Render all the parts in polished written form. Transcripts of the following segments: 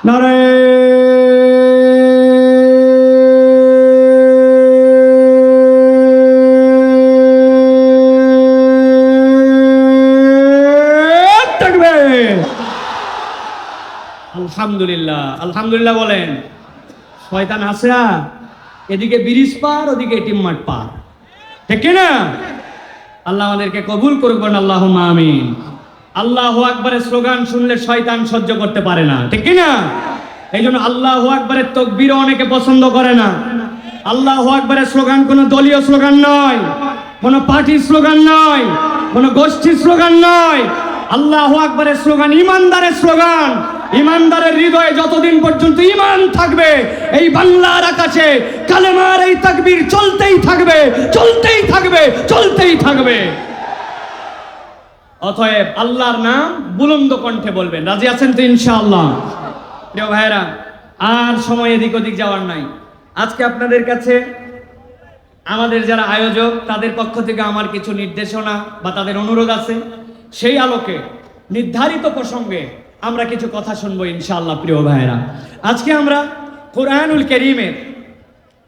নারে তাকবীর। আলহামদুলিল্লাহ, আলহামদুলিল্লাহ বলেন। শয়তান আসরা এদিকে ব্রিজ পার, ওদিকে এটিএম মাঠ পার, ঠিক না? আল্লাহ আমাদেরকে কবুল করুক, আল্লাহুম্মা আমিন। আল্লাহু আকবারের স্লোগান শুনলে শয়তান সহ্য করতে পারে না, ঠিক না? এই জন্য আল্লাহু আকবারের তাকবীর অনেকে পছন্দ করে না। আল্লাহু আকবারের স্লোগান কোনো দলীয় স্লোগান নয়, কোনো পার্টির স্লোগান নয়, কোনো গোষ্ঠীর স্লোগান নয়। আল্লাহু আকবারের স্লোগান ইমানদারের স্লোগান। ইমানদারের হৃদয়ে যতদিন পর্যন্ত ঈমান থাকবে, এই বাংলার আকাশে কালেমার এই তাকবীর চলতেই থাকবে, চলতেই থাকবে, চলতেই থাকবে। অতএব আল্লাহর নাম বুলন্দ কণ্ঠে বলবেন। রাজি আছেন তো ইনশাআল্লাহ? প্রিয় ভাইরা, আর সময় এদিক ওদিক যাওয়ার নাই। আজকে আপনাদের কাছে আমাদের যারা আয়োজক তাদের পক্ষ থেকে আমার কিছু নির্দেশনা বা তাদের অনুরোধ আছে। সেই আলোকে নির্ধারিত প্রসঙ্গে আমরা কিছু কথা শুনবো ইনশাআল্লাহ। প্রিয় ভাইরা, আজকে আমরা কোরআনুল কারীমের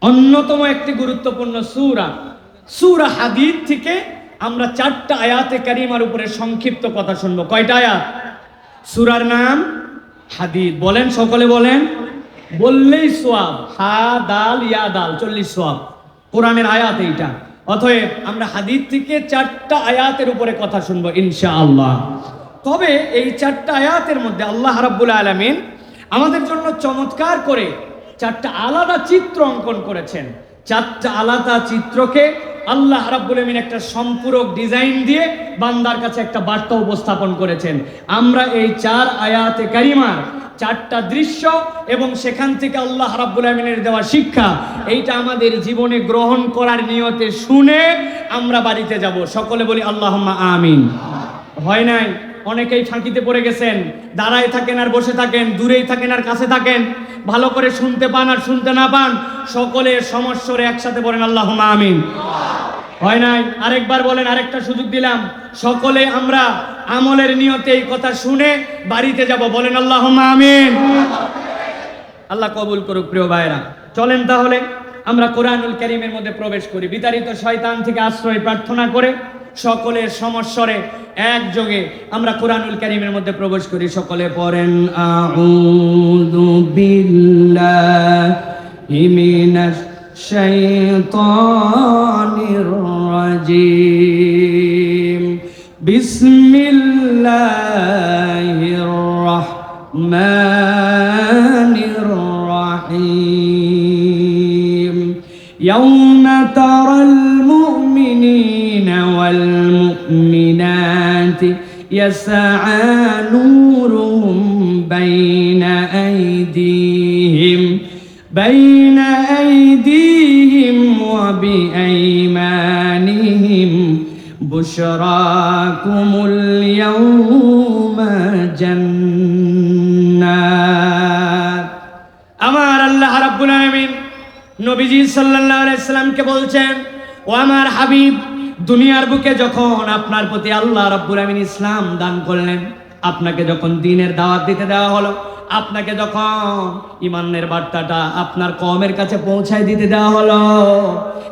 অন্যতম একটি গুরুত্বপূর্ণ সূরা হাদীদ থেকে আমরা 4টা আয়াতে কারিমার উপরে সংক্ষিপ্ত কথা শুনবো। কয়টা আয়াত? সূরার নাম হাদীদ। বলেন, সকলে বলেন, বললেই সওয়াব। হা দাল ইয়া দাল 40 সওয়াব। কোরআনের আয়াত এইটা। অতএব আমরা হাদীদ থেকে 4টা আয়াতের উপরে কথা শুনবো ইনশাআল্লাহ। তবে এই 4টা আয়াতের মধ্যে আল্লাহ রাব্বুল আলামিন আমাদের জন্য চমৎকার করে 4টা আলাদা চিত্র অঙ্কন করেছেন। 4টা আলাদা চিত্রকে আল্লাহ রাব্বুল আলামিন একটা সম্পূরক ডিজাইন দিয়ে বান্দার কাছে একটা বার্তা উপস্থাপন করেছেন। আমরা এই 4 আয়াতে কারিমার 4টা দৃশ্য এবং সেখান থেকে আল্লাহ রাব্বুল আলামিনের দেওয়া শিক্ষা, এইটা আমাদের জীবনে গ্রহণ করার নিয়তে শুনে আমরা বাড়িতে যাব। সকলে বলি আল্লাহুম্মা আমিন। হয় নাই? অনেকেই ফাঁকিতে পড়ে গেছেন। দাঁড়ায় থাকেন আর বসে থাকেন, দূরেই থাকেন আর কাছে থাকেন, ভালো করে শুনতে পান আর শুনতে না পান। সকলে সমস্বরে একসাথে বলেন আল্লাহুম্মা আমিন। হয় নাই? আরেকবার বলেন, আরেকটা সুযোগ দিলাম। সকলে আমরা আমলের নিয়তে এই কথা শুনে বাড়িতে যাব। বলেন আল্লাহুম্মা আমিন। আল্লাহ কবুল করুক। প্রিয় ভাইরা, চলেন তাহলে আমরা কোরআনুল কারীমের মধ্যে প্রবেশ করি। বিতাড়িত শয়তান থেকে আশ্রয় প্রার্থনা করে সকলের সমস্বরে একযোগে আমরা কোরআনুল কারীমের মধ্যে প্রবেশ করি। সকলে পড়েন আউযু বিল্লাহি মিনাশ শাইতানির রাজিম। বিসমিল্লাহির রাহমানির রাহিম। ইয়াউমা তারাল মুমিনিনা ওয়াল মুমিনাতি ইয়াসআ নূরুহুম বাইনা আইদিহিম ওয়া বিআইমানিহিম বুশরাকুমুল ইয়াউমা জান্নাত। আমার আল্লাহ রাব্বুল আলামিন নবীজি সাল্লাল্লাহু আলাইহি সাল্লামকে বলছেন, ও আমার হাবিব, দুনিয়ার বুকে যখন আপনার প্রতি আল্লাহ রাব্বুল আলামিন ইসলাম দান করলেন, আপনাকে যখন দ্বীনের দাওয়াত দিতে দেওয়া হলো, আপনাকে যখন ঈমানের বার্তাটা আপনার কওমের কাছে পৌঁছায় দিতে দেওয়া হলো,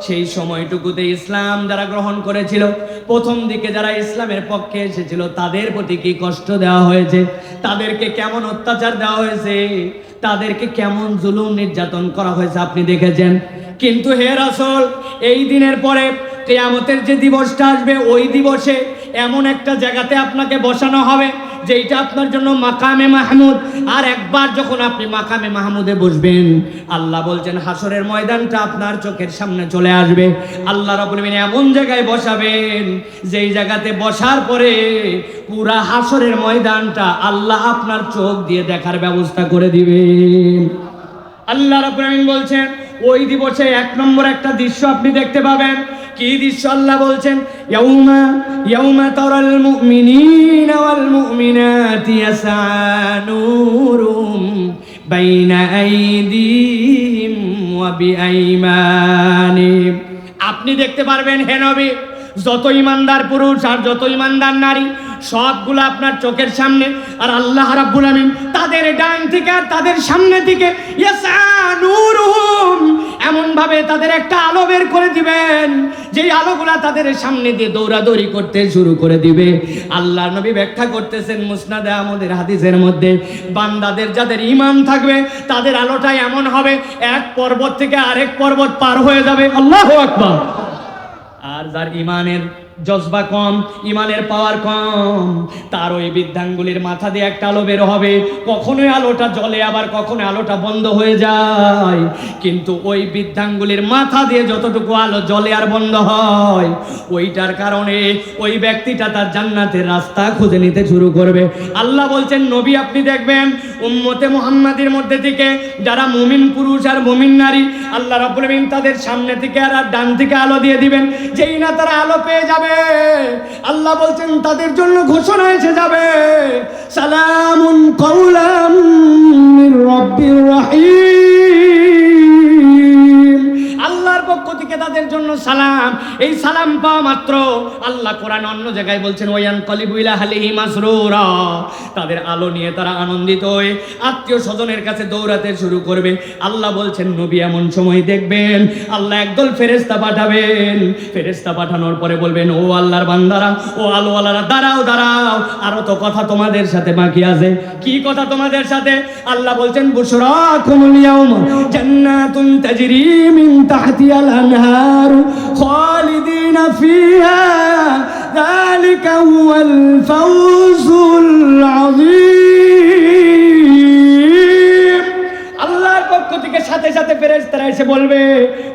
সেই সময়টুকুতে ইসলাম যারা গ্রহণ করেছিল, প্রথম দিকে যারা ইসলামের পক্ষে এসেছিল, তাদের প্রতি কি কষ্ট দেওয়া হয়েছে, তাদেরকে কেমন অত্যাচার দেওয়া হয়েছে, তাদেরকে কেমন জুলুম নির্যাতন করা হয়েছে আপনি দেখেছেন। কিন্তু হে রাসূল, এই দিনের পরে কিয়ামতের যে দিবসটা আসবে, ওই দিবসে এমন একটা জায়গাতে আপনাকে বসানো হবে যেটা আপনার জন্য মাকামে মাহমুদ। আর একবার যখন আপনি মাকামে মাহমুদে বসবেন, আল্লাহ বলছেন হাসরের ময়দানটা আপনার চোখের সামনে চলে আসবে। আল্লাহ রাব্বুল আলামিন এমন জায়গায় বসাবেন যেই জায়গাতে বসার পরে পুরা হাসরের ময়দানটা আল্লাহ আপনার চোখ দিয়ে দেখার ব্যবস্থা করে দিবেন। আল্লাহ রাব্বুল আলামিন বলছেন ওই দিবসে 1 নম্বর একটা দৃশ্য আপনি দেখতে পাবেন। কি দৃশ্য? আল্লাহ বলছেন ইয়াউমা তারাল মুমিনিনা ওয়াল মুমিনাতি ইয়াসআ নূরুহুম বাইনা আইদিহিম ওয়া বিআইমানিহিম। আপনি দেখতে পারবেন হে নবী, যত ইমানদার পুরুষ আর যত ইমানদার নারী সবগুলো আপনার চোখের সামনে। আর আল্লাহ রাব্বুল আমিন তাদের ডান থেকে আর তাদের সামনে থেকে ইয়াসা নূরুহুম, এমন ভাবে তাদের একটা আলো বের করে দিবেন, যেই আলোগুলা তাদের সামনে দিয়ে দৌড়াদৌড়ি করতে শুরু করে দিবে। আল্লাহর নবী ব্যাখ্যা করতেছেন মুসনাদে আহমদের হাদিসের মধ্যে, বান্দাদের যাদের ঈমান থাকবে তাদের আলোটা এমন হবে এক পর্বত থেকে আরেক পর্বত পার হয়ে যাবে। আল্লাহু আকবার। আর যার ঈমানের জজবা কম, ঈমানের পাওয়ার কম, তার ওই বৃদ্ধাঙ্গুলির মাথা দিয়ে একটা আলো বের হবে, কখনোই আলোটা জ্বলে আবার কখনো আলোটা বন্ধ হয়ে যায়। কিন্তু ওই বৃদ্ধাঙ্গুলির মাথা দিয়ে যতটুকু আলো জ্বলে আর বন্ধ হয়, ওইটার কারণে ওই ব্যক্তিটা তার জান্নাতের রাস্তা খুঁজে নিতে শুরু করবে। আল্লাহ বলছেন নবী আপনি দেখবেন উম্মতে মুহাম্মাদের মধ্যে থেকে যারা মুমিন পুরুষ আর মুমিন নারী, আল্লাহ রাব্বুল আমিন তাদের সামনে থেকে আর ডান থেকে আলো দিয়ে দিবেন। যেই না তারা আলো পেয়ে যাবে, আল্লাহ বলছেন তাদের জন্য ঘোষণা এসে যাবে, সালামুন কাওলাম মির রাব্বির রহিম। আল্লাহর পক্ষ থেকে তাদের জন্য সালাম। এই সালাম পাওয়া মাত্র আল্লাহ কোরআন অন্য জায়গায় বলছেন ওয়ায়ানকালিবু ইলা আহলিহি মাসরুরা, তাদের আলো নিয়ে তারা আনন্দিত হয়ে আত্মীয় স্বজনের কাছে দৌড়াতে শুরু করবে। আল্লাহ বলছেন নবী এমন সময় দেখবেন আল্লাহ একদল ফেরেশতা পাঠাবেন। ফেরেশতা পাঠানোর পরে বলবেন ও আল্লাহর বান্দারা, ও আলোওয়ালারা, দাঁড়াও দাঁড়াও, আরো তো কথা তোমাদের সাথে বাকি আছে। কি কথা তোমাদের সাথে? আল্লাহ বলছেন বুশরাকুমুল ইয়াউমা জান্নাতুন তাজরি মিন তাহতিহাল আনহারু খালিদিনা ফিহা যালিকা হুয়াল ফাওজুল আযীম। আল্লাহর পক্ষ থেকে সাথে সাথে ফেরেশতারা এসে বলবে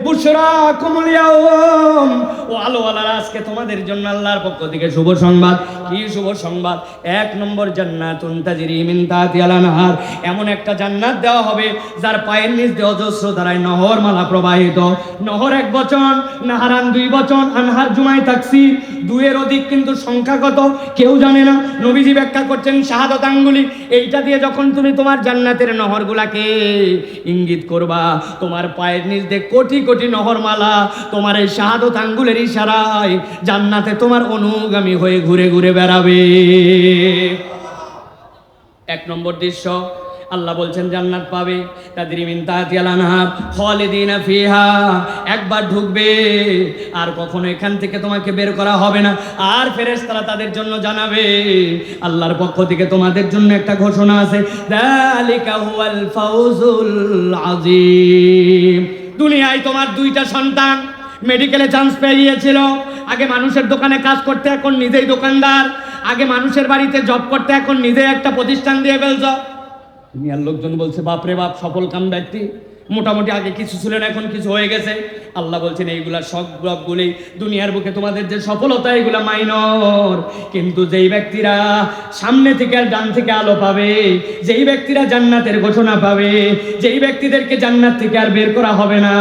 বুশরাকুমুল ইয়াউম, ও আলোওয়ালারা আজকে তোমাদের জন্য আল্লাহর পক্ষ থেকে শুভ সংবাদ। কি শুভ সংবাদ? এক নম্বর জান্নাতুন তাজরি মিন তাহতিহাল আনহার, এমন একটা জান্নাত দেওয়া হবে যার পায়ের নিচ দিয়ে অজস্র ধারায় নহর মালা প্রবাহিত। নহর এক বচন, নাহারান দুই বচন, আনহার জুমাই তাকসির, দুইয়ের অধিক কিন্তু সংখ্যাগত কেউ জানে না। নবীজি ব্যাখ্যা করছেন শাহাদাত আঙ্গুলি, এইটা দিয়ে যখন তুমি তোমার জান্নাতের নহরগুলাকে ইঙ্গিত করবা, তোমার পায়ের নিচ দিয়ে কোটি কোটি নহরমালা তোমার এই শাহাদাত আঙ্গুলের ইশারায় জান্নাতে তোমার অনুগামী হয়ে ঘুরে ঘুরে বেড়াবে। এক নম্বর দৃশ্য আল্লাহ বলছেন জান্নাত পাবে, তাজরি মিন তাহতিহাল আনহার খালিদিনা ফিহা, একবার ঢুকবে আর কখনো এখান থেকে তোমাকে বের করা হবে না। আর ফেরেশতারা তাদের জন্য জানাবে আল্লাহর পক্ষ থেকে তোমাদের জন্য একটা ঘোষণা আছে, যালিকা হুয়াল ফাওজুল আযীম। দুনিয়ায় তোমার দুইটা সন্তান মেডিকেলে চান্স পেয়ে গিয়েছিল, আগে মানুষের দোকানে কাজ করতে এখন নিজেই দোকানদার, আগে মানুষের বাড়িতে জব করতে এখন নিজে একটা প্রতিষ্ঠান দিয়ে ফেলছ। দুনিয়ার লোকজন বলছে বাপরে বাপ সফল কাম ব্যক্তি, মোটামুটি আগে কিছু ছিল না এখন কিছু হয়ে গেছে। আল্লাহ বলছেন এইগুলা সবগুলি দুনিয়ার বুকে তোমাদের যে সফলতা এগুলা মাইনর, কিন্তু যেই ব্যক্তিরা সামনে থেকে আর ডান থেকে আলো পাবে, যেই ব্যক্তিরা জান্নাতের ঘোষণা পাবে, যেই ব্যক্তিদেরকে জান্নাত থেকে আর বের করা হবে না,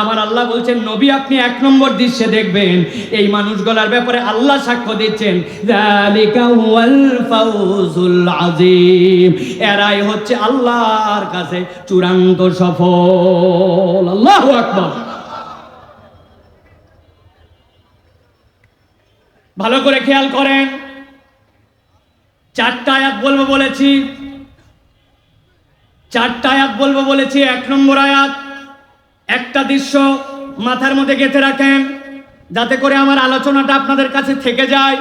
আমার আল্লাহ বলছেন নবী আপনি এক নম্বর দৃশ্যে দেখবেন এই মানুষগুলার ব্যাপারে আল্লাহ সাক্ষ্য দিচ্ছেন, যালিকা হুয়াল ফাওজুল আযীম, এরাই হচ্ছে আল্লাহর কাছে চূড়ান্ত সফল। আল্লাহু আকবার। ভালো করে খেয়াল করেন, চারটা আয়াত বলবো বলেছি, চারটা আয়াত বলবো বলেছি। এক নম্বর আয়াত, একটা দৃশ্য মাথার মধ্যে গেঁথে রাখেন যাতে করে আমার আলোচনাটা আপনাদের কাছে থেকে যায়।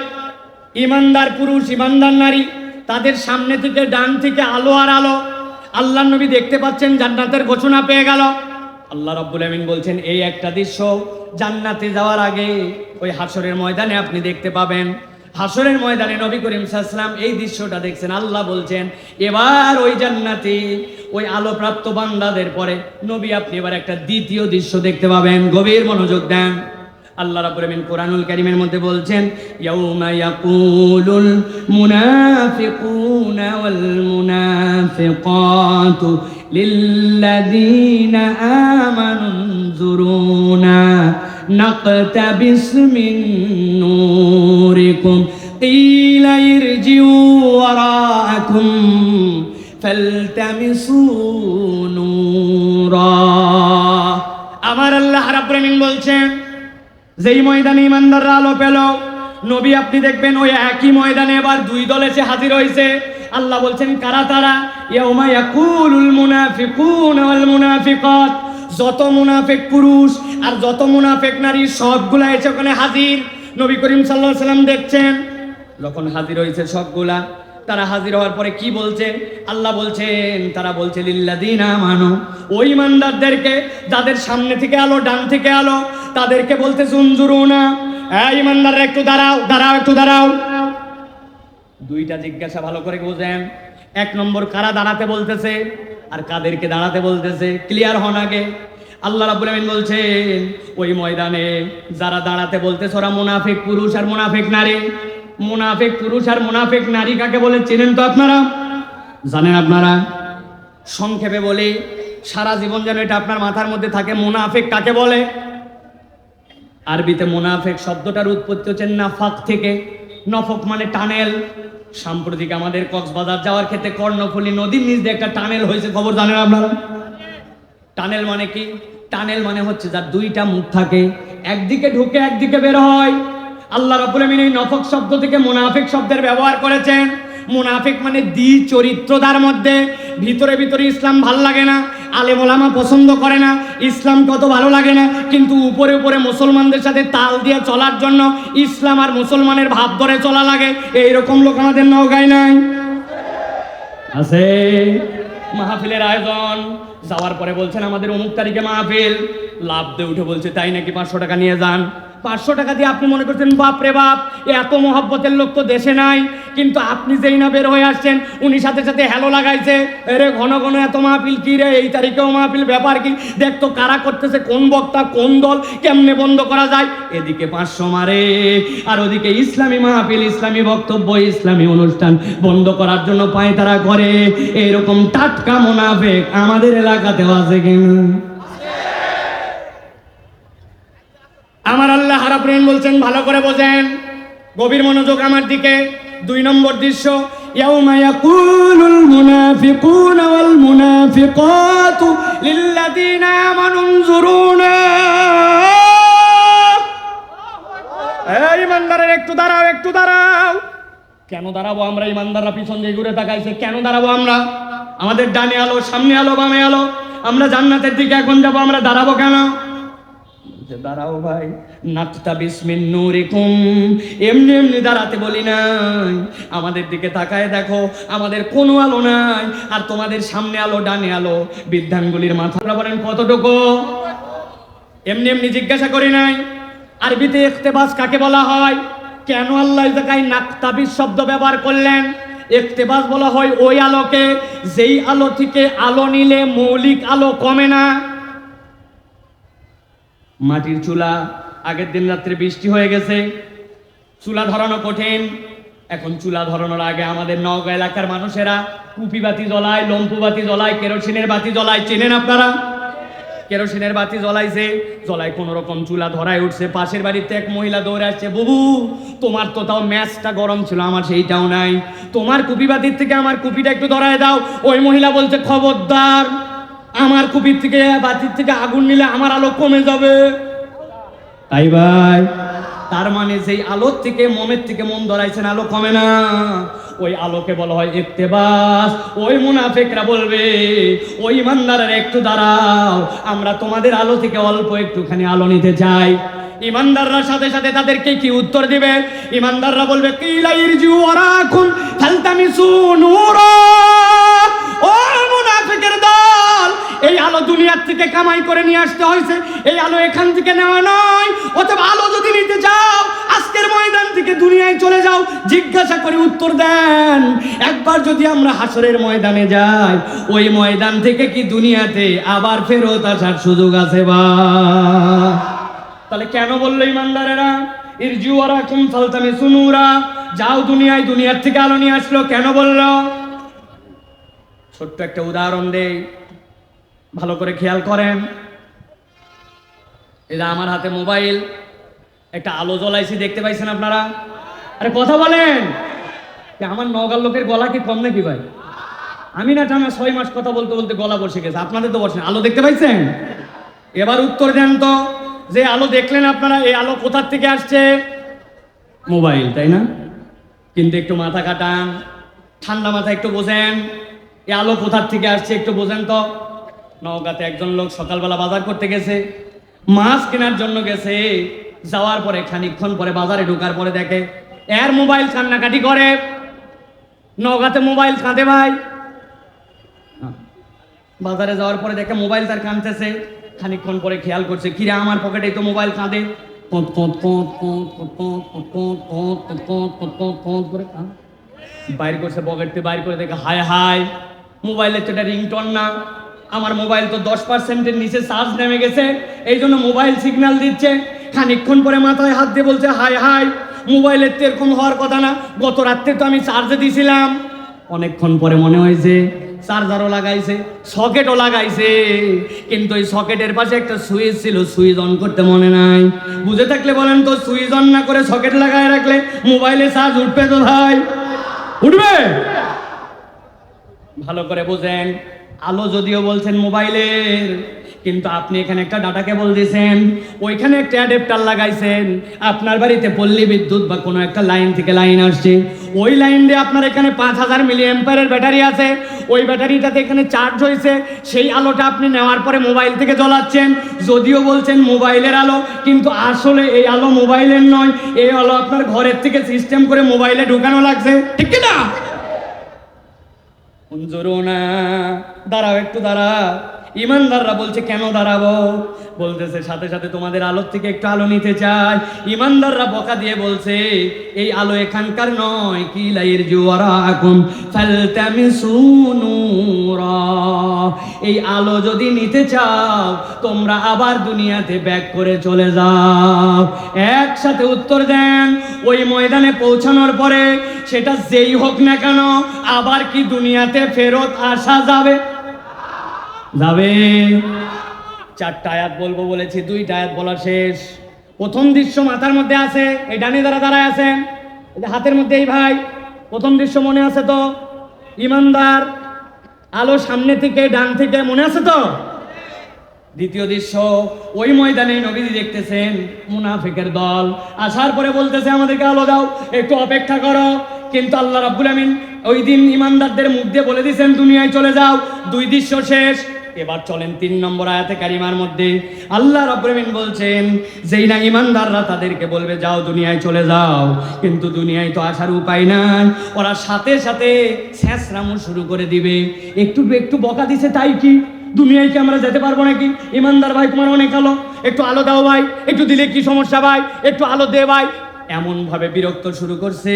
ইমানদার পুরুষ, ইমানদার নারী, তাদের সামনে থেকে ডান থেকে আলো আর আলো। আল্লাহ নবী দেখতে পাচ্ছেন জান্নাতের ঘোষণা পেয়ে গেল। আল্লাহ রাব্বুল আমিন বলছেন এই একটা দৃশ্য জান্নাতে যাওয়ার আগে ওই হাসরের ময়দানে আপনি দেখতে পাবেন। হাসরের ময়দানে নবী করিম সাল্লাল্লাহু আলাইহি ওয়াসাল্লাম এই দৃশ্যটা দেখছেন। আল্লাহ বলছেন এবার ওই জান্নাতে ওই আলোপ্রাপ্ত বান্দাদের পরে নবী আপনি এবার একটা দ্বিতীয় দৃশ্য দেখতে পাবেন। গভীর মনোযোগ দেন। আল্লাহ রাব্বুল আমিন কোরআনুল কারীমের মধ্যে বলছেন ইয়াউমা ইয়াকুলুল মুনাফিকুনা ওয়াল মুনাফিকাতু লিল্লাযীনা আমানু যুরুনা নাকতাবিস মিন নূরিকুম কিলা ইরজিউ ওয়ারাআকুম ফালতামিসু নূরা। আমার আল্লাহ রাব্বুল আমিন বলছেন যেই ময়দানে ইমানদাররা আলো পেল, নবী আপনি দেখবেন ওই একই ময়দানে এবার দুই দল এসে হাজির হয়েছে। আল্লাহ বলছেন কারা তারা? ইয়াউমা ইয়াকুলুল মুনাফিকুনা ওয়াল মুনাফিকাত, যত মুনাফিক পুরুষ আর যত মুনাফিক নারী সবগুলা এসে ওখানে হাজির। নবী করিম সাল্লাল্লাহু আলাইহি সাল্লাম দেখছেন যখন হাজির হয়েছে সবগুলা, তারা হাজির হওয়ার পরে কি বলছে? আল্লাহ বলছেন, তারা বলছে লিল্লাযিনা আমানু, ওই ইমানদারদেরকে যাদের সামনে থেকে আলো ডান থেকে আলো, তাদেরকে বলতে উনজুরুনা, এই ইমানদাররা একটু দাঁড়াও, দাঁড়াও, একটু দাঁড়াও। দুইটা জিজ্ঞাসা ভালো করে বুঝেন। এক নম্বর, কারা দাঁড়াতে বলতেছে আর কাদেরকে দাঁড়াতে বলতেছে, ক্লিয়ার হন আগে। আল্লাহ রাব্বুল আমিন বলছেন ওই ময়দানে যারা দাঁড়াতে বলতেছে ওরা মুনাফিক পুরুষ আর মুনাফিক নারী। মুনাফিক পুরুষ আর মুনাফিক নারী কাকে বলে চেনেন তো আপনারা? জানেন আপনারা? সংক্ষেপে বলি, সারা জীবন যেন এটা আপনার মাথার মধ্যে থাকে, মুনাফিক কাকে বলে? আরবিতে মুনাফিক শব্দটার উৎপত্তি হচ্ছে নাফাক থেকে। নফক মানে টানেল। সাম্প্রতিক আমাদের কক্সবাজার যাওয়ার ক্ষেত্রে কর্ণফুলী নদীর নিচ দিয়ে একটা টানেল হয়েছে, খবর জানেন আপনারা? টানেল মানে কি? টানেল মানে হচ্ছে যার দুইটা মুখ থাকে, একদিকে ঢুকে একদিকে বের হয়। আল্লাহ রাব্বুল আমিন এই নফক শব্দ থেকে মুনাফিক শব্দের ব্যবহার করেছেন। মুনাফিক মানে চরিত্রদার মধ্যে, ভিতরে ভিতরে ইসলাম ভাল লাগে না, আলেম ওলামা পছন্দ করে না, ইসলাম কত ভালো লাগে না, কিন্তু উপরে উপরে মুসলমানদের সাথে তাল দিয়ে চলার জন্য ইসলাম আর মুসলমানের ভাব ধরে চলা লাগে। এইরকম লোক আমাদের নওগাঁয় নাই? আছে। মাহফিলের আয়োজন, যাওয়ার পরে বলছেন আমাদের অমুক তারিখে মাহফিল, লাভ দিয়ে উঠে বলছে তাই নাকি 500 টাকা নিয়ে যান। 500 টাকা দিয়ে আপনি মনে করছেন বাপ রে বাপ, এত মহব্বতের লোক তো দেশে নাই, কিন্তু আপনি যেই না বের হয়ে আসছেন উনি সাথে সাথে হ্যালো লাগাইছে, এরে ঘন ঘন এত মাহফিল কি রে, এই তারিখেও মাহফিল, ব্যাপার কি, দেখতো কারা করতেছে, কোন বক্তা কোন দল, কেমনে বন্ধ করা যায়। এদিকে 500 মারে আর ওদিকে ইসলামী মাহফিল, ইসলামী বক্তব্য, ইসলামী অনুষ্ঠান বন্ধ করার জন্য পায়তারা করে। এরকম টাটকা মুনাফিক আমাদের এলাকাতেও আছে কিনা? আমার আল্লাহ রাব্বুল আলামিন বলছেন, ভালো করে বোঝেন, গভীর মনোযোগ আমার দিকে। 2 নম্বর দৃশ্য, ইয়াউমা ইয়াকুলুল মুনাফিকুনা ওয়াল মুনাফিকাতু লিল্লাযিনা আমানু উনজুরুনা। এই ইমানদারের একটু দাঁড়াও, একটু দাঁড়াও। কেন দাঁড়াবো আমরা? ইমানদাররা পিছন দিয়ে ঘুরে তাকাইছে, কেন দাঁড়াবো আমরা? আমাদের ডানে আলো, সামনে আলো, বামে আলো, আমরা জান্নাতের দিকে এখন যাবো, আমরা দাঁড়াবো কেন? দাঁড়াও ভাই, নাকতাবিস মিন নূরিকুম, এমনি এমনি দাঁড়াতে বলি নাই। আমাদের দিকে তাকায় দেখো, আমাদের কোনো আলো নাই, আর তোমাদের সামনে আলো, ডানে আলো, বিদ্যাঙ্গুলির মাথা বলেন কতটুকু? এমনি এমনি জিজ্ঞাসা করি নাই। আরবিতে ইখতিবাস কাকে বলা হয়? কেন আল্লাহ এই জায়গায় নাকতাবিস শব্দ ব্যবহার করলেন? ইখতিবাস বলা হয় ওই আলোকে যেই আলো থেকে আলো নিলে মৌলিক আলো কমে না। মাটির চুলা, আগের দিন রাত্রে বৃষ্টি হয়ে গেছে, চুলা ধরানো কঠিন। এখন চুলা ধরানোর আগে আমাদের নওগাঁ এলাকার মানুষেরা কুপি বাতি জ্বলায়, লম্পু বাতি জ্বলায়, কেরোসিনের বাতি জ্বলায়। চেনেন আপনারা? কেরোসিনের বাতি জ্বলাইছে, জ্বলাই কোন রকম চুলা ধরায় উঠছে। পাশের বাড়িতে এক মহিলা দৌড়ে আসছে, বুবু তোমার তো তাও ম্যাচটা গরম ছিল, আমার সেইটাও নাই, তোমার কুপি বাতির থেকে আমার কুপিটা একটু ধরায় দাও। ওই মহিলা বলছে, খবরদার, আমার কুপির থেকে বাতির থেকে আগুন নিলে আমার আলো কমে যাবে। তাই ভাই, তার মানে যেই আলোর থেকে, মোমের থেকে মোম ধরাইছেন, আলো কমে না, ওই আলোকে বলা হয় ইখতিবাস। ওই মুনাফিকরা বলবে, ওই ইমানদারেরা একটু দাঁড়াও, আমরা তোমাদের আলো থেকে অল্প একটুখানি আলো নিতে চাই। ইমানদাররা সাথে সাথে তাদেরকে কি উত্তর দিবে? ইমানদাররা বলবে, কিলা ইরজিউ ওয়ারাকুম ফালতামিসু নূরা। ও মুনাফিকের দল, এই আলো দুনিয়ার থেকে কামাই করে নিয়ে আসতে হয়েছে, এই আলো এখান থেকে নেওয়া নয়। অথবা আলো যদি নিতে যাও, আজকের ময়দান থেকে দুনিয়ায় চলে যাও। জিজ্ঞাসা করে উত্তর দেন, একবার যদি আমরা হাসরের ময়দানে যাই, ওই ময়দান থেকে কি দুনিয়াতে আবার ফেরত আসার সুযোগ আছে? বা তাহলে কেন বললো ইমানদারেরা ইরজিউ ওয়ারাকুম ফালতামিসু নূরা, যাও দুনিয়ায়, দুনিয়ার থেকে আলো নিয়ে আসলো? কেন বললো? ছোট্ট একটা উদাহরণ দেই, ভালো করে খেয়াল করেন। এই যে আমার হাতে মোবাইল, একটা আলো জ্বলাইছি, দেখতে পাইছেন আপনারা? আরে কথা বলেন, আমার নওগাঁর লোকের গলা কি কম নাকি ভাই? আমি না টানা 6 মাস কথা বলতে বলতে গলা বসে গেছে, আপনাদের তো বসেন। আলো দেখতে পাইছেন? এবার উত্তর দেন তো, যে আলো দেখলেন আপনারা, এই আলো কোথার থেকে আসছে? মোবাইল, তাই না? কিন্তু একটু মাথা কাটান, ঠান্ডা মাথা একটু বোঝেন, এ আলো কোথার থেকে আসছে একটু বোঝেন তো। নওগাঁতে একজন লোক সকালবেলা বাজার করতে গেছে, মাছ কেনার জন্য গেছে। যাওয়ার পরে খানিকক্ষণ পরে বাজারে ঢোকার পরে দেখে এর মোবাইল কান্নাকাটি করে। নওগাঁতে মোবাইল কাঁদে ভাই। বাজারে যাওয়ার পরে দেখে মোবাইল তার কাঁদতেছে। খানিকক্ষণ পরে খেয়াল করছে, কিরে আমার পকেটে তো মোবাইল কাঁদে। বাইর করছে পকেট থেকে, বাইর করে দেখে হায় হায়, মোবাইলের তো এটা রিংটোন না, আমার মোবাইল তো 10%-এর নিচে চার্জ নেমে গেছে, এই জন্য মোবাইল সিগন্যাল দিচ্ছে। খানিকক্ষণ পরে মাথায় হাত দিয়ে বলছে হায় হায়, মোবাইলের তো এরকম হওয়ার কথা না, গত রাত্রে তো আমি চার্জে দিয়েছিলাম। অনেকক্ষণ পরে মনে হয়েছে চার্জারও লাগাইছে, সকেটও লাগাইছে, কিন্তু ওই সকেটের পাশে একটা সুইচ ছিল, সুইচ অন করতে মনে নাই। বুঝে থাকলে বলেন তো, সুইচ অন না করে সকেট লাগায় রাখলে মোবাইলে চার্জ উঠবে তো ভাই? উঠবে? ভালো করে বুঝেন, আলো যদিও বলছেন মোবাইলের, কিন্তু আপনি এখানে একটা ডাটা কেবল দিয়েছেন, ওইখানে একটা অ্যাডাপ্টার লাগাইছেন। আপনার বাড়িতে পল্লী বিদ্যুৎ বা কোনো একটা লাইন থেকে লাইন আসছে, ওই লাইন দিয়ে আপনার এখানে 5000 মিলি অ্যাম্পিয়ারের ব্যাটারি আছে, ওই ব্যাটারিটাতে এখানে চার্জ হয়েছে, সেই আলোটা আপনি নেওয়ার পরে মোবাইল থেকে জ্বলাচ্ছেন। যদিও বলছেন মোবাইলের আলো, কিন্তু আসলে এই আলো মোবাইলের নয়, এই আলো আপনার ঘরের থেকে সিস্টেম করে মোবাইলে ঢুকানো লাগছে, ঠিক কি না? না, দাঁড়াও একটু দাঁড়াও। ইমানদাররা বলছে কেন দাঁড়াবো? বলতেছে সাথে সাথে তোমাদের আলোর থেকে একটু আলো নিতে চাই। ইমানদাররা বকা দিয়ে বলছে এই আলো এখানকার নয়, কি লাইর জুয়ারাকুম ফালতামিসু নূরা, এই আলো যদি নিতে চাও তোমরা আবার দুনিয়াতে ব্যাক করে চলে যাও। একসাথে উত্তর দেন, ওই ময়দানে পৌঁছানোর পরে সেটা যেই হোক না কেন, আবার কি দুনিয়াতে ফেরত আসা যাবে? যাবে। 4টা আয়াত বলবো বলেছি, 2টা আয়াত বলা শেষ। প্রথম দৃশ্য মাথার মধ্যে আছে, এই ডানে যারা দাঁড়ায় আছেন, হাতের মধ্যে এই ভাই, প্রথম দৃশ্য মনে আছে তো? ইমানদার, আলো সামনে থেকে ডান থেকে, মনে আছে তো? দ্বিতীয় দৃশ্য, ওই ময়দানে নবীজি দেখতেছেন মুনাফিকের দল আসার পরে বলতেছে আমাদেরকে আলো দাও, একটু অপেক্ষা করো। কিন্তু আল্লাহ রাব্বুল আমিন ওই দিন ইমানদারদের মুখ দিয়ে বলে দিয়েছেন দুনিয়ায় চলে যাও। 2 দৃশ্য শেষ। এবার চলেন 3 নম্বর আয়াতে কারিমার মধ্যে আল্লাহ রাব্বুল আমিন বলছেন, যেই না ইমানদাররা তাদেরকে বলবে যাও দুনিয়ায় চলে যাও, কিন্তু দুনিয়ায় তো আসার উপায় নাই, ওরা সাথে সাথে ছ্যাঁচড়ামো শুরু করে দিবে। একটু একটু বকা দিছে তাই কি দুনিয়ায় কি আমরা যেতে পারবো নাকি? ইমানদার ভাই তোমার অনেক আলো, একটু আলো দাও ভাই, একটু দিলে কি সমস্যা ভাই, একটু আলো দে ভাই, এমন ভাবে বিরক্ত শুরু করছে।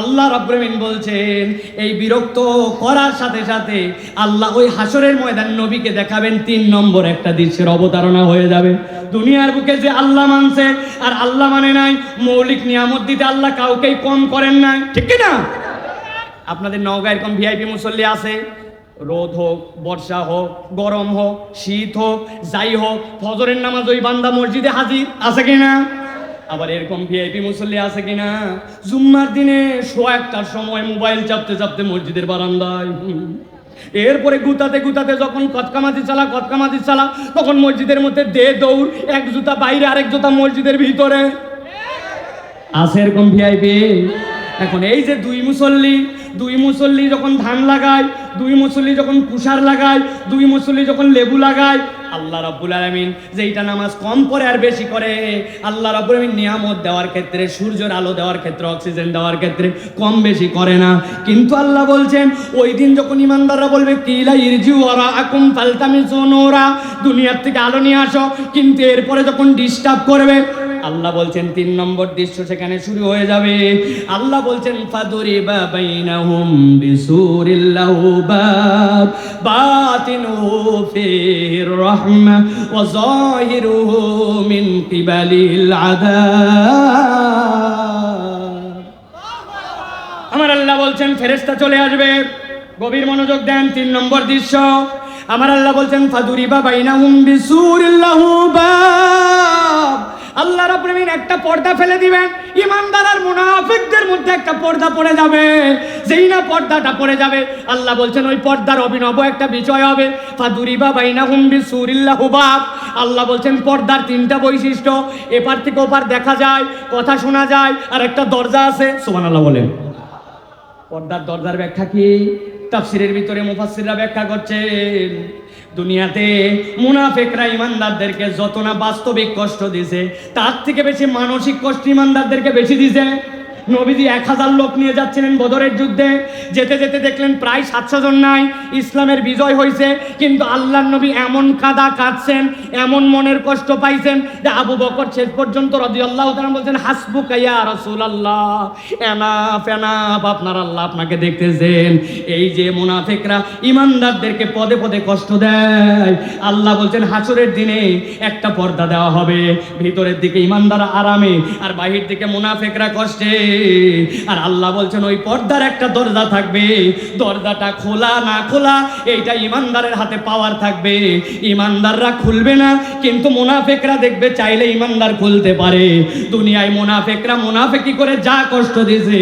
আল্লাহ রাব্বুল আমিন বলছেন এই বিরক্ত করার সাথে সাথে আল্লাহ ওই হাসরের ময়দান নবীকে দেখাবেন 3 নম্বর একটা দৃশ্যের অবতারণা হয়ে যাবে। দুনিয়ার বুকে যে আল্লাহ মানছে আর আল্লাহ মানে নাই, মৌলিক নিয়ামত দিতে আল্লাহ কাউকেই কম করেন নাই, ঠিক কি না? আপনাদের নওগাঁ এরকম ভিআইপি মুসল্লি আছে, রোদ হোক, বর্ষা হোক, গরম হোক, শীত হোক, যাই হোক, ফজরের নামাজ ওই বান্দা মসজিদে হাজির আছে কিনা? আবার এরকম ভিআইপি মুসল্লি আছে কিনা জুম্মার দিনে 1:01টার সময় মোবাইল চাপতে চাপতে মসজিদের বারান্দায়, এরপরে গুতাতে গুতাতে যখন কতকামাতি চালা তখন মসজিদের মধ্যে দে দৌড়, এক জুতা বাইরে আরেক জুতা মসজিদের ভিতরে। আছে এরকম ভিআইপি? এখন এই যে দুই মুসল্লি যখন ধান লাগায়, 2 মুসল্লি যখন কুষার লাগায়, 2 মুসল্লি যখন লেবু লাগায়, আল্লাহ রাব্বুল আলামিন যেইটা নামাজ কম করে আর বেশি করে, আল্লাহ রাব্বুল আলামিন নিয়ামত দেওয়ার ক্ষেত্রে, সূর্যের আলো দেওয়ার ক্ষেত্রে, অক্সিজেন দেওয়ার ক্ষেত্রে কম বেশি করে না। কিন্তু আল্লাহ বলছেন ওই দিন যখন ইমানদাররা বলবে কিলা ইরজিউ ওয়ারাআকুম ফালতামিসু নূরা, দুনিয়ার থেকে আলো নিয়ে আসো, কিন্তু এরপরে যখন ডিস্টার্ব করবে, আল্লাহ বলছেন 3 নম্বর দৃশ্য সেখানে শুরু হয়ে যাবে। আল্লাহ বলছেন ফাদুরিবা বাইনাহুম বিসুরিল লাহু বাব বাতিনুহু ফিহির রাহমা ওয়া যাহিরুহু মিন কিবালিল আযাব। আমার আল্লাহ বলছেন ফেরেশতা চলে আসবে, গভীর মনোযোগ দেন। 3 নম্বর দৃশ্য, আমার আল্লাহ বলছেন ফাদুরিবা বাইনাহুম বিসুরিল লাহু বাব, আল্লাহ রাব্বুল আমিন একটা পর্দা ফেলে দিবেন, ইমানদার আর মুনাফিকদের মধ্যে একটা পর্দা পড়ে যাবে। যেই না পর্দাটা পড়ে যাবে, আল্লাহ বলছেন ওই পর্দার অভিনব একটা বিষয় হবে, ফাদুরিবা বাইনাহুম বিসুরিল লাহু বাব, আল্লাহ বলছেন পর্দার তিনটা বৈশিষ্ট্য, এপার থেকে ওপার দেখা যায়, কথা শোনা যায়, আর একটা দরজা আছে। সুবহানাল্লাহ বলেন। পর্দার দরজার ব্যাখ্যা কি? তাফসীরের ভিতরে মুফাসসিররা ব্যাখ্যা করছেন, দুনিয়াতে মুনাফিকরা ইমানদারদেরকে যত না বাস্তবিক কষ্ট দিয়েছে, তার থেকে বেশি মানসিক কষ্ট ইমানদারদেরকে বেশি দিয়েছে। নবীজি 1000 লোক নিয়ে যাচ্ছিলেন বদরের যুদ্ধে, যেতে যেতে দেখলেন প্রায় 700 জন নাই, ইসলামের বিজয় হয়েছে, কিন্তু আল্লাহর নবী এমন কাঁদা কাঁদছেন, এমন মনের কষ্ট পাইছেন যে আবু বকর শেষ পর্যন্ত রাদিয়াল্লাহু তাআলা বলছেন, হাসবুকা ইয়া রাসূলুল্লাহ, এনাফ এনাফ, আপনার আল্লাহ আপনাকে দেখতেছেন। এই যে মুনাফিকরা ইমানদারদেরকে পদে পদে কষ্ট দেয়, আল্লাহ বলছেন হাসরের দিনে একটা পর্দা দেওয়া হবে, ভিতরের দিকে ইমানদাররা আরামে আর বাহির দিকে মুনাফিকরা কষ্টে। আর আল্লাহ বলছেন ওই পর্দার একটা দরজা থাকবে, দরজাটা খোলা না খোলা এইটা ইমানদারের হাতে পাওয়ার থাকবে। ইমানদাররা খুলবে না, কিন্তু মুনাফিকরা দেখবে চাইলে ইমানদার খুলতে পারে। দুনিয়ায় মুনাফিকরা মুনাফিকি করে যা কষ্ট দিয়েছে,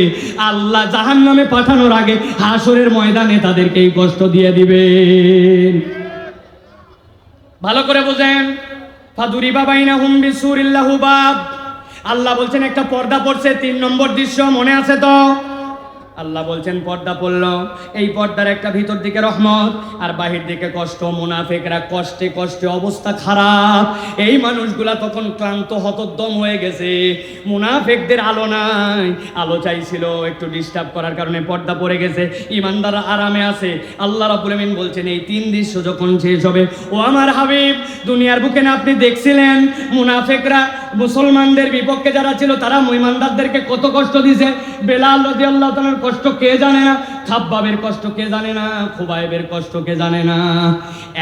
আল্লাহ জাহান্নামে পাঠানোর আগে হাসরের ময়দানে তাদেরকে এই কষ্ট দিয়ে দিবেন। ভালো করে বুঝেন। ফাদুরিবা বাইনাহুম বিসুরিল লাহু বাব, আল্লাহ বলছেন একটা পর্দা পড়ছে। 3 নম্বর দৃশ্য মনে আছে তো? আল্লাহ বলছেন পর্দা পড়লো, এই পর্দার একটা ভিতর দিকে রহমত আর বাহির দিকে কষ্ট। মুনাফিকরা কষ্টে কষ্টে অবস্থা খারাপ, এই মানুষগুলা তখন ক্লান্ত হতোদ্যম হয়ে গেছে। মুনাফিকদের আলো নাই, আলো চাইছিল, একটু ডিস্টার্ব করার কারণে পর্দা পড়ে গেছে। ইমানদাররা আরামে আছে। আল্লাহ রাব্বুল আমিন বলছেন এই 3 দৃশ্য যখন শেষ হবে, ও আমার হাবিব, দুনিয়ার বুকে না আপনি দেখছিলেন মুনাফিকরা মুসলমানদের বিপক্ষে যারা ছিল তারা ইমানদারদেরকে কত কষ্ট দিয়েছে। বেলাল রাদিয়াল্লাহু তাআলার কষ্ট কে জানে না? খাব্বাবের কষ্ট কে জানে না? খুবাইবের কষ্ট কে জানে না?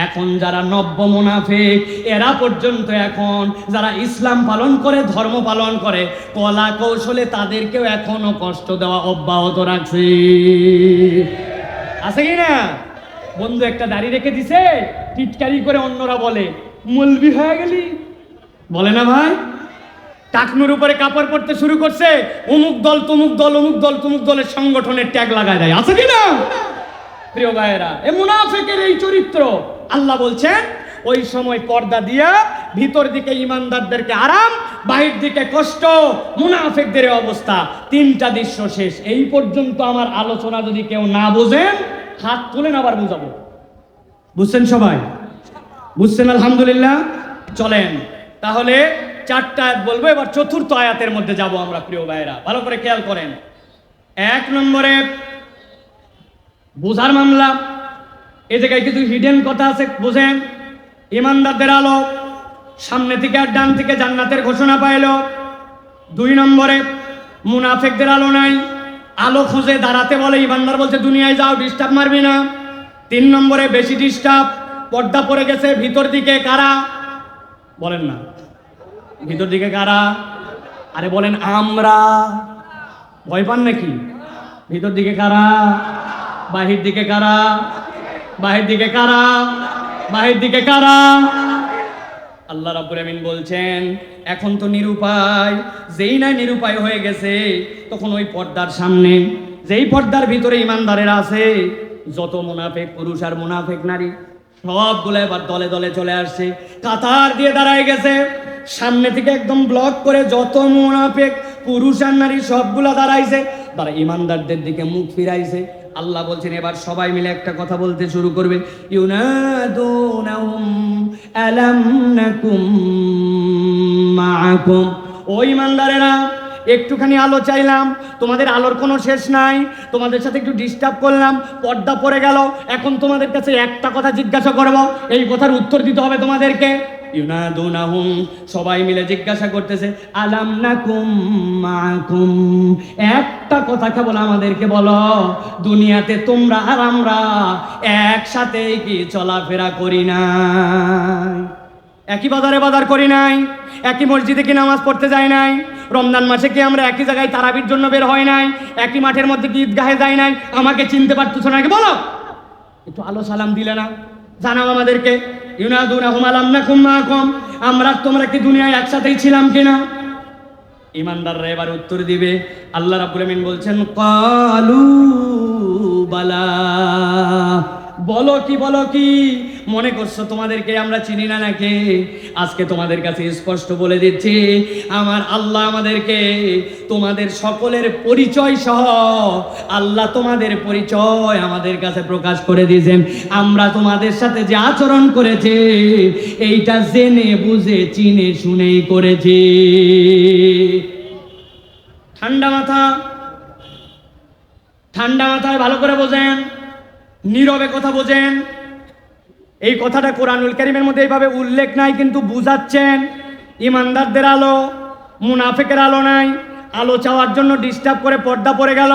এখন যারা নব্য মুনাফিক, এরা পর্যন্ত এখন যারা ইসলাম পালন করে, ধর্ম পালন করে, কলা কৌশলে তাদেরকেও এখনো কষ্ট দেওয়া অব্যাহত রাখছে। আছে কি না? বন্ধু একটা দাড়ি রেখে দিছে, টিটকারি করে অন্যরা বলে মৌলবি হয়ে গেলি, বলে না ভাই? টাকনুর উপরে কাপড় পরতে শুরু করছে, অমুক দল তমুক দল, অমুক দল তমুক দলের সংগঠনের ট্যাগ লাগায় দেয়। আছে কি না? প্রিয় ভাইয়েরা, এ মুনাফিকের এই চরিত্র। আল্লাহ বলছেন ওই সময় পর্দা দিয়া ভিতর দিকে ইমানদারদেরকে আরাম, বাহির দিকে কষ্ট, মুনাফিকদের অবস্থা। 3টা দৃশ্য শেষ। এই পর্যন্ত আমার আলোচনা যদি কেউ না বোঝেন, হাত তুলেন, আবার বুঝাবো। বুঝছেন সবাই? বুঝছেন? আলহামদুলিল্লাহ। চলেন তাহলে 4টা আয়াত বলবো, এবার 4র্থ আয়াতের মধ্যে যাব আমরা। প্রিয় ভাইরা, ভালো করে খেয়াল করেন। 1 নম্বরে বোঝার মামলা, এই জায়গায় কিছু হিডেন কথা আছে, বুঝেন। ইমানদারদের আলো, সামনে থেকে আর ডান থেকে জান্নাতের ঘোষণা পাইল। 2 নম্বরে মুনাফিকদের আলো নাই, আলো খুঁজে দাঁড়াতে বলে। ইমানদার বলছে দুনিয়ায় যাও, ডিস্টার্ব মারবি না। 3 নম্বরে বেশি ডিস্টার্ব, পর্দা পড়ে গেছে। ভিতর দিকে কারা? বলেন না, ভিতর দিকে কারা? আরে বলেন আমরা। ভয় পান নাকি? ভিতর দিকে কারা? বাহির দিকে কারা? বাহির দিকে কারা? বাহির দিকে কারা? আল্লাহ রাব্বুল আমিন বলছেন এখন তো নিরুপায়। যেই না নিরুপায় হয়ে গেছে, তখন ওই পর্দার সামনে, যেই পর্দার ভিতরে ইমানদারেরা আছে, যত মুনাফিক পুরুষ আর মুনাফিক নারী সবগুলো এবার দলে দলে চলে আসছে, কাতার দিয়ে দাঁড়ায় গেছে। সামনে থেকে একদম ব্লক করে যত মুনাফিক পুরুষ আর নারী সবগুলা দাঁড়াইছে, তারা ইমানদারদের দিকে মুখ ফিরাইছে। আল্লাহ বলছেন এবার সবাই মিলে একটা কথা বলতে শুরু করবে, ইউনাদুনাহুম আলাম নাকুম মাআকুম। ও ইমানদারেরা, একটুখানি আলো চাইলাম, তোমাদের আলোর কোনো শেষ নাই, তোমাদের সাথে একটু ডিস্টার্ব করলাম, পর্দা পড়ে গেল। এখন তোমাদের কাছে একটা কথা জিজ্ঞাসা করব, এই কথার উত্তর দিতে হবে তোমাদেরকে। ইউনাদুনাহুম, সবাই মিলে জিজ্ঞাসা করতেছে, আলাম নাকুম মাআকুম, একটা কথা কেবল আমাদেরকে বলো, দুনিয়াতে তোমরা আর আমরা একসাথে কি চলাফেরা করি না? একই বাজারে বাজার করি নাই? একই মসজিদে কি নামাজ পড়তে যাই নাই? রমজান মাসে কি আমরা একই জায়গায় তারাবির জন্য বের হয় নাই? একই মাঠের মধ্যে কি ঈদগাহে যাই নাই? আমাকে চিনতে পারতেছ নাকি? বলো, একটু আলো সালাম দিলে না? জানাও আমাদেরকে। ইউনাদুনাহুম আলাম নাকুম মাআকুম, আমরা তোমরা কি দুনিয়ায় একসাথেই ছিলাম কিনা? ইমানদাররা এবার উত্তর দিবে। আল্লাহ রাব্বুল আমিন বলছেন, ক্বালু বালা, বলো কি মনে করছো তোমাদেরকে আমরা চিনি না নাকি? আজকে তোমাদের কাছে স্পষ্ট বলে দিচ্ছি, আমার আল্লাহ আমাদেরকে তোমাদের সকলের পরিচয় সহ আল্লাহ তোমাদের পরিচয় আমাদের কাছে প্রকাশ করে দিয়েছেন। আমরা তোমাদের সাথে যে আচরণ করেছে এইটা জেনে বুঝে চিনে শুনেই করেছি। ঠান্ডা মাথায় ভালো করে বোঝেন, নীরবে কথা বোঝেন। এই কথাটা কোরআনুল কারীমের মধ্যে এইভাবে উল্লেখ নাই, কিন্তু বুঝাচ্ছেন ইমানদারদের আলো, মুনাফিকের আলো নাই। আলো চাওয়ার জন্য ডিস্টার্ব করে পর্দা পড়ে গেল।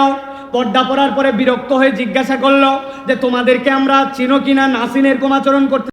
পর্দা পড়ার পরে বিরক্ত হয়ে জিজ্ঞাসা করলো যে তোমাদেরকে আমরা চিনো কিনা, নাসিন এরকম আচরণ করতে